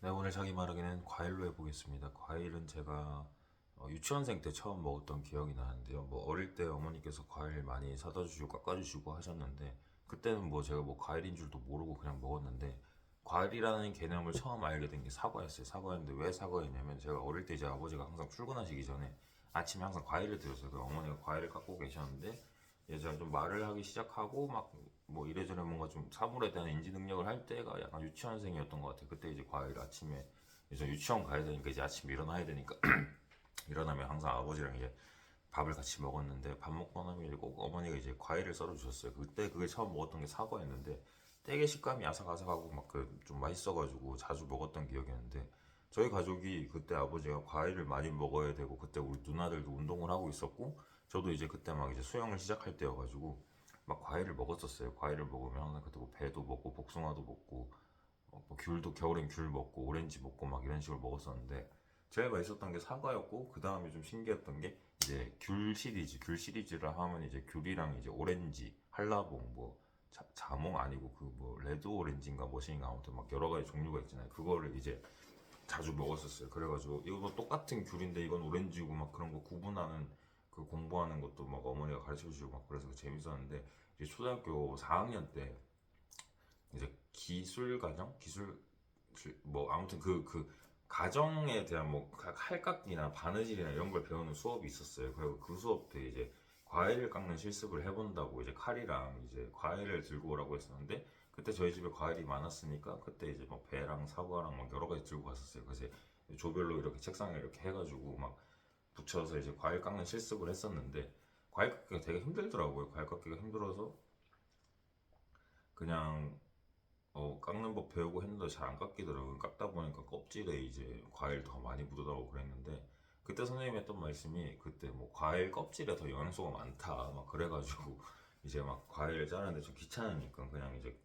네, 오늘 자기 말하기는 과일로 해보겠습니다. 과일은 제가 유치원생 때 처음 먹었던 기억이 나는데요. 뭐 어릴 때 어머니께서 과일 많이 사다 주시고 깎아주시고 하셨는데 그때는 뭐 제가 뭐 과일인 줄도 모르고 그냥 먹었는데 과일이라는 개념을 처음 알게 된 게 사과였어요. 사과였는데 왜 사과였냐면 제가 어릴 때 이제 아버지가 항상 출근하시기 전에 아침에 항상 과일을 드렸어요. 그 어머니가 과일을 깎고 계셨는데 이제 제가 좀 말을 하기 시작하고 막 뭐 이래저래 뭔가 좀 사물에 대한 인지 능력을 할 때가 약간 유치원생이었던 것 같아요. 그때 이제 과일 아침에 이제 유치원 가야 되니까 이제 아침에 일어나야 되니까 일어나면 항상 아버지랑 이제 밥을 같이 먹었는데 밥 먹고 나면 이제 꼭 어머니가 이제 과일을 썰어 주셨어요. 그때 그게 처음 먹었던 게 사과였는데 되게 식감이 아삭아삭하고 막 그 좀 맛있어가지고 자주 먹었던 기억이었는데 저희 가족이 그때 아버지가 과일을 많이 먹어야 되고 그때 우리 누나들도 운동을 하고 있었고 저도 이제 그때 막 이제 수영을 시작할 때여가지고 막 과일을 먹었었어요. 과일을 먹으면 항상 그때 뭐 배도 먹고 복숭아도 먹고 뭐 귤도 겨울엔 귤 먹고 오렌지 먹고 막 이런 식으로 먹었었는데 제일 맛있었던 게 사과였고 그 다음에 좀 신기했던 게 이제 귤 시리즈라 하면 이제 귤이랑 이제 오렌지 한라봉 뭐 자몽 아니고 그 뭐 레드 오렌지인가 뭐인가 아무튼 막 여러 가지 종류가 있잖아요. 그거를 이제 자주 먹었었어요. 그래가지고 이거 똑같은 귤인데 이건 오렌지고 막 그런 거 구분하는 그 공부하는 것도 막 어머니가 가르쳐 주시고 막 그래서 재밌었는데 이제 초등학교 4학년 때 이제 기술 과정 뭐 아무튼 그 가정에 대한 뭐 칼깎기나 바느질이나 이런 걸 배우는 수업이 있었어요. 그리고 그 수업 때 이제 과일을 깎는 실습을 해본다고 이제 칼이랑 이제 과일을 들고 오라고 했었는데 그때 저희 집에 과일이 많았으니까 그때 이제 뭐 배랑 사과랑 막 여러 가지 들고 갔었어요. 그래서 조별로 이렇게 책상에 이렇게 해가지고 막 붙여서 이제 과일 깎는 실습을 했었는데 과일 깎기가 되게 힘들더라고요. 과일 깎기가 힘들어서 그냥 깎는 법 배우고 했는데 잘 안 깎이더라고요. 깎다 보니까 껍질에 이제 과일 더 많이 묻어나고 그랬는데 그때 선생님이 했던 말씀이 그때 뭐 과일 껍질에 더 영양소가 많다 막 그래가지고 이제 막 과일을 자르는데 좀 귀찮으니까 그냥 이제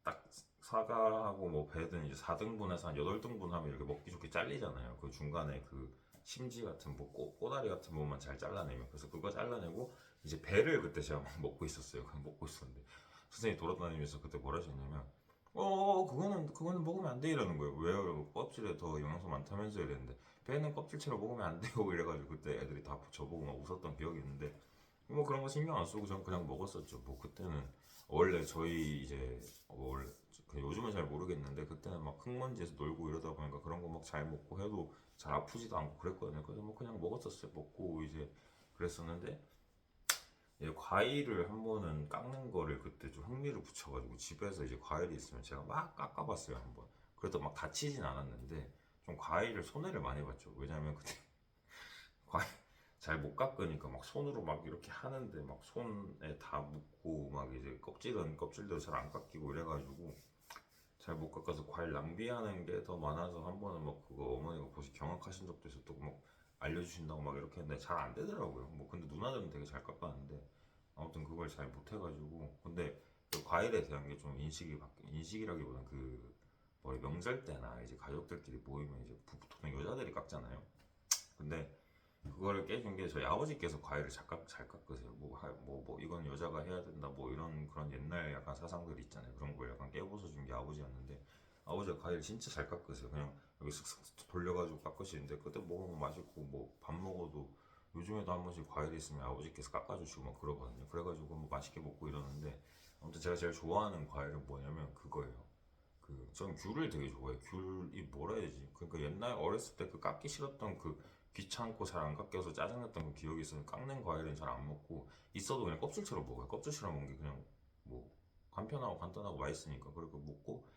딱 사과하고 뭐 배든 이제 4등분해서 한 8등분 하면 이렇게 먹기 좋게 잘리잖아요. 그 중간에 그 심지 같은 뭐 꼬다리 같은 부분만 잘 잘라내면 그래서 그거 잘라내고 이제 배를 그때 제가 막 먹고 있었어요. 그냥 먹고 있었는데 선생님이 돌아다니면서 그때 뭐라 하셨냐면 그거는 먹으면 안 돼 이러는 거예요. 왜요? 껍질에 더 영양소 많다면서 이랬는데 배는 껍질채로 먹으면 안 돼요 이래가지고 그때 애들이 다 저보고 막 웃었던 기억이 있는데 뭐 그런 거 신경 안 쓰고 전 그냥 먹었었죠. 뭐 그때는 원래 저희 이제 원래 요즘은 잘 모르겠는데 그때는 막 흙먼지에서 놀고 이러다 보니까 그런 거 막 잘 먹고 해도 잘 아프지도 않고 그랬거든요. 그래서 뭐 그냥 먹었었어요. 먹고 이제 그랬었는데 과일을 한 번은 깎는 거를 그때 좀 흥미를 붙여가지고 집에서 이제 과일이 있으면 제가 막 깎아봤어요 한 번. 그래도 막 다치진 않았는데 좀 과일을 손해를 많이 봤죠. 왜냐면 그때 과일 잘 못 깎으니까 막 손으로 막 이렇게 하는데 막 손에 다 묻고 막 이제 껍질은 껍질대로 잘 안 깎이고 이래가지고 잘 못 깎아서 과일 낭비하는 게 더 많아서 한 번은 막 그거 어머니가 보시 경악하신 적도 있었고 막 알려주신다고 막 이렇게 했는데 잘 안 되더라고요. 뭐 근데 누나들은 되게 잘 깎았는데 아무튼 그걸 잘 못해가지고 근데 그 과일에 대한 게 좀 인식이라기보다는 그 뭐 명절 때나 이제 가족들끼리 모이면 이제 보통 여자들이 깎잖아요. 근데 그거를 깨준 게 저희 아버지께서 과일을 잘 깎으세요. 뭐 이건 여자가 해야 된다. 뭐 이런 그런 옛날 약간 사상들 있잖아요. 그런 걸 약간 깨부숴 준 게 아버지였는데 아버지가 과일 진짜 잘 깎으세요. 그냥 여기 슥슥 돌려가지고 깎으시는데 그때 먹으면 맛있고 뭐 밥 먹어도 요즘에도 한 번씩 과일 있으면 아버지께서 깎아주시고 막 그러거든요. 그래가지고 뭐 맛있게 먹고 이러는데 아무튼 제가 제일 좋아하는 과일은 뭐냐면 그거예요. 전 귤을 되게 좋아해요. 귤이 뭐라 해야 되지? 그러니까 옛날 어렸을 때 그 깎기 싫었던 그 귀찮고 잘 안 깎여서 짜증났던 그 기억이 있어요. 깎는 과일은 잘 안 먹고 있어도 그냥 껍질채로 먹어요. 껍질채로 먹는 게 그냥 뭐 간편하고 간단하고 맛있으니까 그렇게 먹고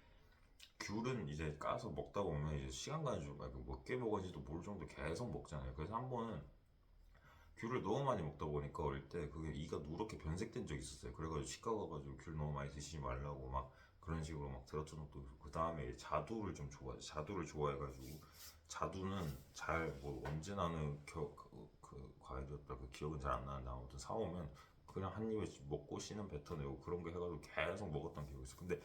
귤은 이제 까서 먹다 보면 이제 시간 가는 줄 알고 몇 개 먹은지도 모를 정도 계속 먹잖아요. 그래서 한 번은 귤을 너무 많이 먹다 보니까 어릴 때 그게 이가 누렇게 변색된 적이 있었어요. 그래가지고 치과 가가지고 귤 너무 많이 드시지 말라고 막 그런 식으로 막 들었던 적도 있고 그 다음에 자두를 좀 좋아해. 자두를 좋아해가지고 자두는 잘 뭐 언제 나는 그 과일이었다 그 기억은 잘 안 나는데 아무튼 사오면 그냥 한 입에 먹고 씨는 뱉어내고 그런 거 해가지고 계속 먹었던 기억이 있어. 근데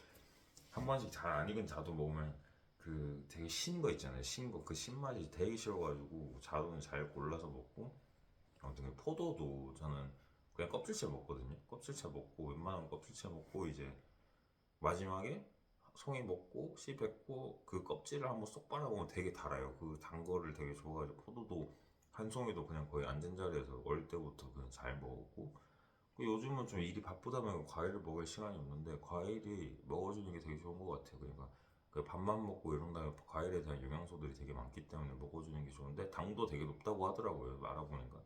한 번씩 잘 안 익은 자두 먹으면 그 되게 신 거 있잖아요. 신 거 그 신맛이 되게 싫어가지고 자두는 잘 골라서 먹고 아무튼 포도도 저는 그냥 껍질째 먹거든요. 껍질째 먹고 웬만하면 껍질째 먹고 이제 마지막에 송이 먹고 씨 뱉고 그 껍질을 한번 쏙 빨아보면 되게 달아요. 그 단 거를 되게 좋아가지고 포도도 한 송이도 그냥 거의 앉은 자리에서 어릴 때부터 그냥 잘 먹었고 그 요즘은 좀 일이 바쁘다 보면 과일을 먹을 시간이 없는데 과일이 먹어주는 게 되게 좋은 것 같아요. 그러니까 그 밥만 먹고 이런 다음에 과일에 대한 영양소들이 되게 많기 때문에 먹어주는 게 좋은데 당도 되게 높다고 하더라고요. 알아보니까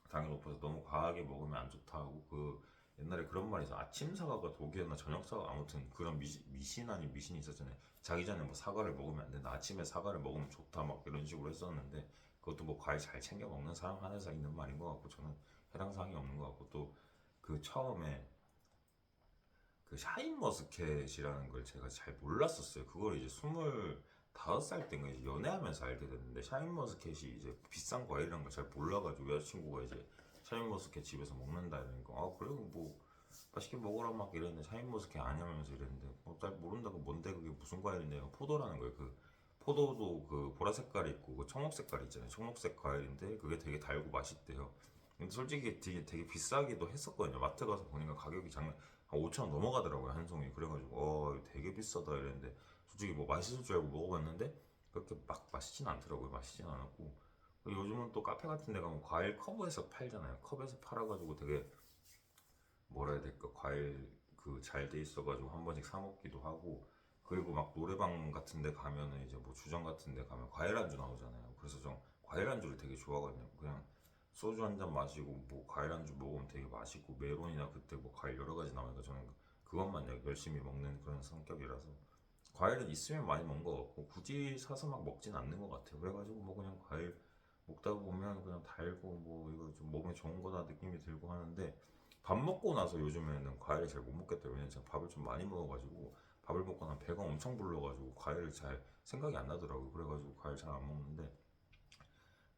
당이 높아서 너무 과하게 먹으면 안 좋다고 그 옛날에 그런 말이 있어. 아침 사과가 독이었나 저녁 사과 아무튼 그런 미신 아닌 미신이 있었잖아요. 자기 전에 뭐 사과를 먹으면 안 된다. 아침에 사과를 먹으면 좋다 막 이런 식으로 했었는데 그것도 뭐 과일 잘 챙겨 먹는 사람 한해서 있는 말인 것 같고 저는 해당 사항이 없는 것 같고 또 그 처음에 그 샤인머스켓이라는 걸 제가 잘 몰랐었어요. 그걸 이제 25살 때인가 이제 연애하면서 알게 됐는데 샤인머스켓이 이제 비싼 과일이라는 걸 잘 몰라가지고 여자친구가 이제 샤인머스켓 집에서 먹는다 이러니까 아 그래 뭐 맛있게 먹으라 막 이랬는데 샤인머스켓 아니면서 이랬는데 뭐 잘 모른다고 뭔데 그게 무슨 과일인데 포도라는 거예요. 그 포도도 그 보라 색깔이 있고 그 청록 색깔이 있잖아요. 청록색 과일인데 그게 되게 달고 맛있대요. 근데 솔직히 되게 비싸기도 했었거든요. 마트 가서 보니까 가격이 장난 한 5천 원 넘어가더라고요 한 송이. 그래가지고 이거 되게 비싸다 이랬는데 솔직히 뭐 맛있을 줄 알고 먹어봤는데 그렇게 막 맛있진 않더라고요. 맛있진 않았고 요즘은 또 카페 같은 데 가면 과일 컵에서 팔잖아요. 컵에서 팔아가지고 되게 뭐라 해야 될까 과일 그 잘 돼 있어가지고 한 번씩 사 먹기도 하고 그리고 막 노래방 같은 데 가면은 이제 뭐 주점 같은 데 가면 과일 안주 나오잖아요. 그래서 좀 과일 안주를 되게 좋아하거든요. 그냥 소주 한 잔 마시고 뭐 과일 안주 먹으면 되게 맛있고 메론이나 그때 뭐 과일 여러 가지 나오니까 저는 그것만 열심히 먹는 그런 성격이라서 과일은 있으면 많이 먹는 것 같고 굳이 사서 막 먹진 않는 것 같아요. 그래가지고 뭐 그냥 과일 먹다 보면 그냥 달고 뭐 이거 좀 몸에 좋은 거다 느낌이 들고 하는데 밥 먹고 나서 요즘에는 과일을 잘 못 먹겠더라고요. 왜냐면 제가 밥을 좀 많이 먹어가지고 밥을 먹고 나면 배가 엄청 불러가지고 과일을 잘 생각이 안 나더라고요. 그래가지고 과일 잘 안 먹는데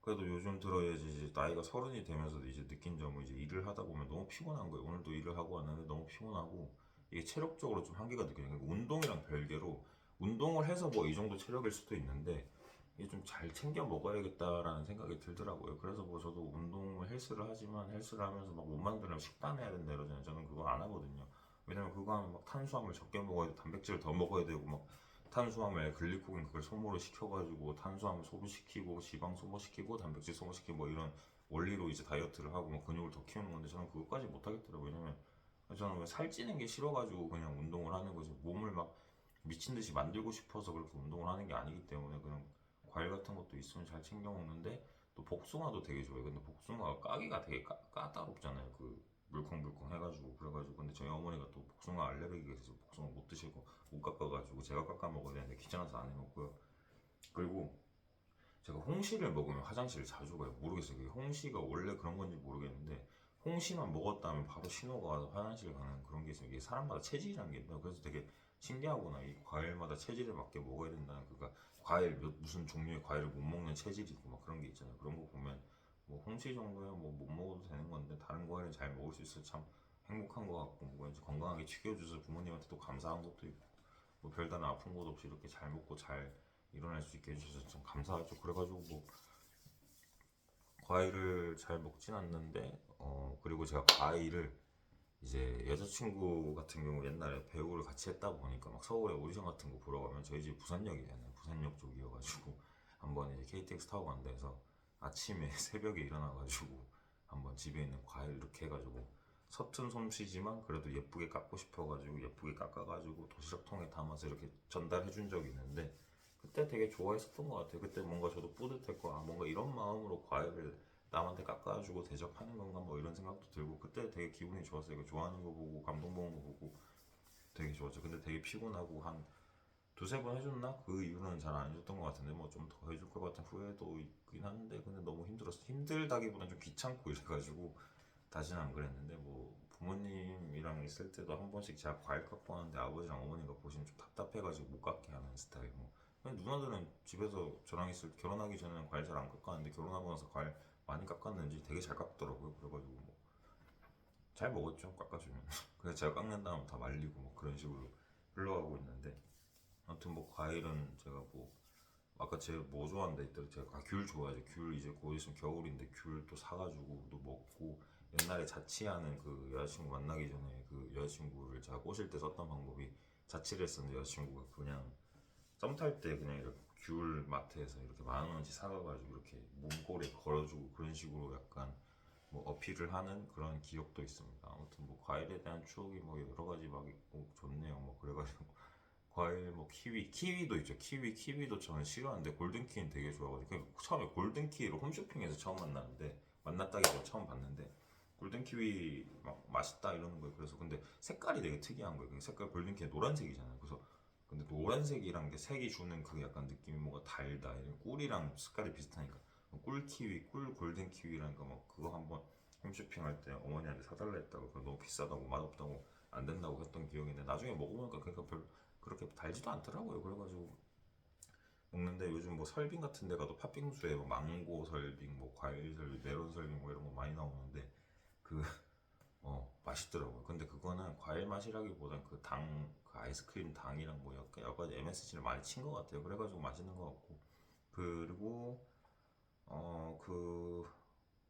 그래도 요즘 들어 이제 나이가 서른이 되면서도 이제 느낀 점은 이제 일을 하다 보면 너무 피곤한 거예요. 오늘도 일을 하고 왔는데 너무 피곤하고 이게 체력적으로 좀 한계가 느껴져요. 그러니까 운동이랑 별개로 운동을 해서 뭐 이 정도 체력일 수도 있는데 이게 좀 잘 챙겨 먹어야겠다라는 생각이 들더라고요. 그래서 뭐 저도 운동을 헬스를 하지만 헬스를 하면서 막 몸 만들려면 식단 해야 된다 이러잖아요. 저는 그거 안 하거든요. 왜냐면 그거 하면 막 탄수화물 적게 먹어야 돼, 단백질을 더 먹어야 되고 막 탄수화물, 글리코겐 그걸 소모를 시켜가지고 탄수화물 소모시키고 지방 소모시키고 단백질 소모시키고 뭐 이런 원리로 이제 다이어트를 하고 뭐 근육을 더 키우는 건데 저는 그것까지 못 하겠더라고요. 왜냐면 저는 살찌는 게 싫어가지고 그냥 운동을 하는 거지 몸을 막 미친 듯이 만들고 싶어서 그렇게 운동을 하는 게 아니기 때문에 그냥 과일 같은 것도 있으면 잘 챙겨 먹는데 또 복숭아도 되게 좋아해요. 근데 복숭아가 까기가 되게 까다롭잖아요. 그 물컹물컹 해가지고 그래가지고 근데 저희 어머니가 또 복숭아 알레르기가 있어서 복숭아 못 드시고 못 깎아가지고 제가 깎아 먹어야 되는데 귀찮아서 안 해먹고요. 그리고 제가 홍시를 먹으면 화장실을 자주 가요. 모르겠어요. 그게 홍시가 원래 그런 건지 모르겠는데 홍시만 먹었다면 바로 신호가 와서 화장실 가는 그런 게 있어요. 이게 사람마다 체질이라는 게 있나 그래서 되게 신기하구나. 이 과일마다 체질에 맞게 먹어야 된다는 그니까 과일 무슨 종류의 과일을 못 먹는 체질이 있고 막 그런 게 있잖아요. 그런 거 보면 뭐 홍시 정도야 뭐 못 먹어도 되는 건데 다른 과일은 잘 먹을 수 있어서 참 행복한 것 같고 뭐 이제 건강하게 지켜줘서 부모님한테도 감사한 것도 있고 뭐 별다른 아픈 것 없이 이렇게 잘 먹고 잘 일어날 수 있게 해주셔서 참 감사하죠. 그래가지고 뭐 과일을 잘 먹진 않는데 그리고 제가 과일을 이제 여자친구 같은 경우 옛날에 배우를 같이 했다 보니까 막 서울에 오디션 같은 거 보러 가면 저희 집 부산역이잖아요. 부산역 쪽이어가지고 한번 이제 KTX 타고 간다 해서 아침에 새벽에 일어나가지고 한번 집에 있는 과일 이렇게 해가지고 서툰 솜씨지만 그래도 예쁘게 깎고 싶어가지고 예쁘게 깎아가지고 도시락통에 담아서 이렇게 전달해 준 적이 있는데 그때 되게 좋아했었던 것 같아요. 그때 뭔가 저도 뿌듯했고 아 뭔가 이런 마음으로 과일을 남한테 깎아주고 대접하는 건가 뭐 이런 생각도 들고 그때 되게 기분이 좋았어요. 이거 좋아하는 거 보고 감동받는 거 보고 되게 좋았죠. 근데 되게 피곤하고 한 두세 번 해줬나? 그 이후로는 잘 안 해줬던 것 같은데 뭐 좀 더 해줄 것 같은 후회도 있긴 한데 근데 너무 힘들었어. 힘들다기보다는 좀 귀찮고 이래가지고 다시는 안 그랬는데 뭐 부모님이랑 있을 때도 한 번씩 제가 과일 깎고 하는데 아버지랑 어머니가 보시면 좀 답답해가지고 못 깎게 하는 스타일 뭐 근데 누나들은 집에서 저랑 있을 때 결혼하기 전에는 과일 잘 안 깎았는데 결혼하고 나서 과일 많이 깎았는지 되게 잘 깎더라고요. 그래가지고 뭐 잘 먹었죠 깎아주면. 그래서 제가 깎는 다음 다 말리고 뭐 그런 식으로 흘러가고 있는데 아무튼 뭐 과일은 제가 뭐 아까 제가 뭐 좋아한다 했더니 제가 귤 좋아하죠. 귤 이제 곧 있으면 겨울인데 귤 또 사가지고 또 먹고 옛날에 자취하는 그 여자친구 만나기 전에 그 여자친구를 제가 꼬실 때 썼던 방법이 자취를 했었는데 여자친구가 그냥 썸 탈 때 그냥 이렇게 귤 마트에서 이렇게 10,000원씩 사가가지고 이렇게 문고리에 걸어주고 그런 식으로 약간 뭐 어필을 하는 그런 기억도 있습니다. 아무튼 뭐 과일에 대한 추억이 뭐 여러 가지 막 있고 좋네요. 뭐 그래가지고 과일 뭐 키위도 있죠. 키위도 저는 싫어하는데 골든키위는 되게 좋아가지고 처음에 골든키위를 홈쇼핑에서 처음 만났다기보다 처음 봤는데 골든키위 막 맛있다 이러는 거예요. 그래서 근데 색깔이 되게 특이한 거예요. 그 색깔 골든키위 노란색이잖아요. 그래서 근데 노란색이랑 게 색이 주는 그 약간 느낌이 뭔가 달다. 이런 꿀이랑 색깔이 비슷하니까 꿀키위, 꿀 골든키위라니까 막 그거 한번 홈쇼핑할 때 어머니한테 사달라 했다고 그거 너무 비싸다고 맛없다고 안 된다고 했던 기억이 있는데 나중에 먹어보니까 그러니까 별 그렇게 달지도 않더라고요. 그래가지고 먹는데 요즘 뭐 설빙 같은 데 가도 팥빙수에 뭐 망고 설빙, 뭐 과일 설빙, 메론 설빙 뭐 이런 거 많이 나오는데 그 맛있더라고요. 근데 그거는 과일 맛이라기보단 그 그 아이스크림 당이랑 뭐 약간 여러 가지 MSG를 많이 친 것 같아요. 그래가지고 맛있는 것 같고 그리고 그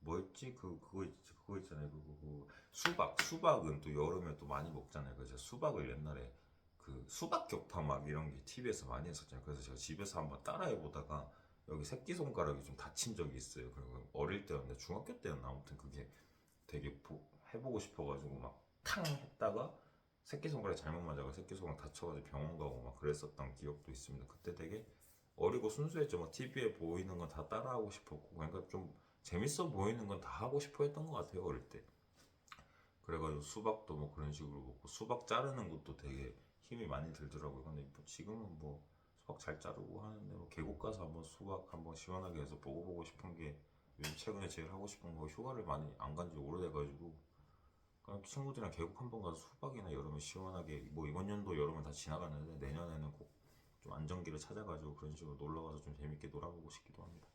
뭐였지? 그거 있잖아요. 수박은 또 여름에 또 많이 먹잖아요. 그래서 수박을 옛날에 그 수박 격파 막 이런 게 TV에서 많이 했었잖아요. 그래서 제가 집에서 한번 따라해 보다가 여기 새끼손가락이 좀 다친 적이 있어요. 그리고 어릴 때였는데 중학교 때였나 아무튼 그게 되게 해보고 싶어가지고 막 탕 했다가 새끼손가락이 잘못 맞아서 새끼손가락 다쳐가지고 병원 가고 막 그랬었던 기억도 있습니다. 그때 되게 어리고 순수했죠. 막 TV에 보이는 건 다 따라하고 싶었고 그러니까 좀 재밌어 보이는 건 다 하고 싶어 했던 것 같아요 어릴 때. 그래가지고 수박도 뭐 그런 식으로 먹고 수박 자르는 것도 되게 힘이 많이 들더라고요. 근데 뭐 지금은 뭐 수박 잘 자르고 하는데 뭐 계곡 가서 한번 수박 한번 시원하게 해서 먹어보고 싶은 게 요즘 최근에 제일 하고 싶은 거. 휴가를 많이 안 간지 오래돼가지고 그냥 친구들이랑 계곡 한번 가서 수박이나 여름에 시원하게 뭐 이번 연도 여름은 다 지나갔는데 내년에는 꼭 좀 안정기를 찾아가지고 그런 식으로 놀러 가서 좀 재밌게 놀아보고 싶기도 합니다.